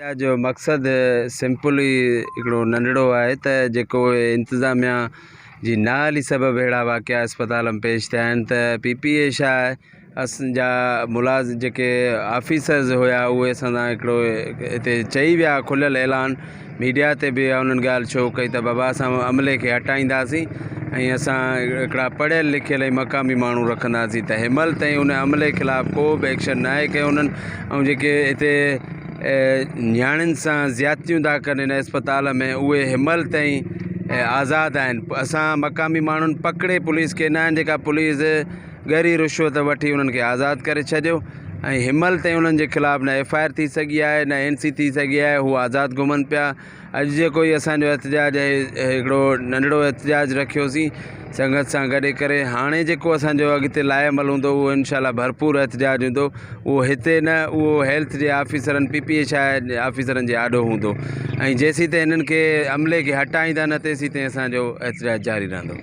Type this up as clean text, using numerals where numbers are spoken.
या जो मक़सदु सिंपल ई हिकिड़ो नंढड़ो आहे त जेको इंतिज़ामिया जी नाल ई सबबु अहिड़ा वाक़िया अस्पताल में पेश थिया आहिनि त PPA छा आहे असांजा मुलाज़िम जेके ऑफिसर्स हुया उहे असां सां हिकिड़ो हिते चई विया खुलियल ऐलान मीडिया ते बि उन्हनि ॻाल्हि छो कई त बाबा असां अमले खे हटाईंदासीं ऐं असां हिकिड़ा पढ़ियल लिखियल ऐं मक़ामी माण्हू रखंदासीं त हिनमहिल ताईं उन अमले ख़िलाफ़ु को बि एक्शन न आहे कयो उन्हनि। ऐं जेके हिते न्याणियुनि सां ज़्यादतियूं था कनि हिन अस्पताल में उहे हिनमहिल ताईं आज़ादु आहिनि। असां मक़ामी माण्हुनि पकिड़े पुलिस खे न आहिनि जेका पुलिस ॻरी रिश्वत वठी उन्हनि खे आज़ादु करे छॾियो ऐं हिनमहिल ताईं उन्हनि जे ख़िलाफ़ु न FIR थी सघी आहे न NC थी सघी आहे। हू आज़ादु घुमनि पिया। अॼु जेको ई असांजो एहतजाज आहे हिकिड़ो नंढड़ो एहतजाज रखियोसीं संगत सां गॾु करे। हाणे जेको असांजो अॻिते लाइमल हूंदो उहो इनशाला भरपूर एहतजाज हूंदो। उहो हिते न उहो हेल्थ जे ऑफिसरनि PPA छा आहे ऑफिसरनि जे आॾो हूंदो ऐं जेसीं ताईं हिननि खे अमले खे हटाईंदा न तेसीं ताईं असांजो एहतजाज जारी रहंदो।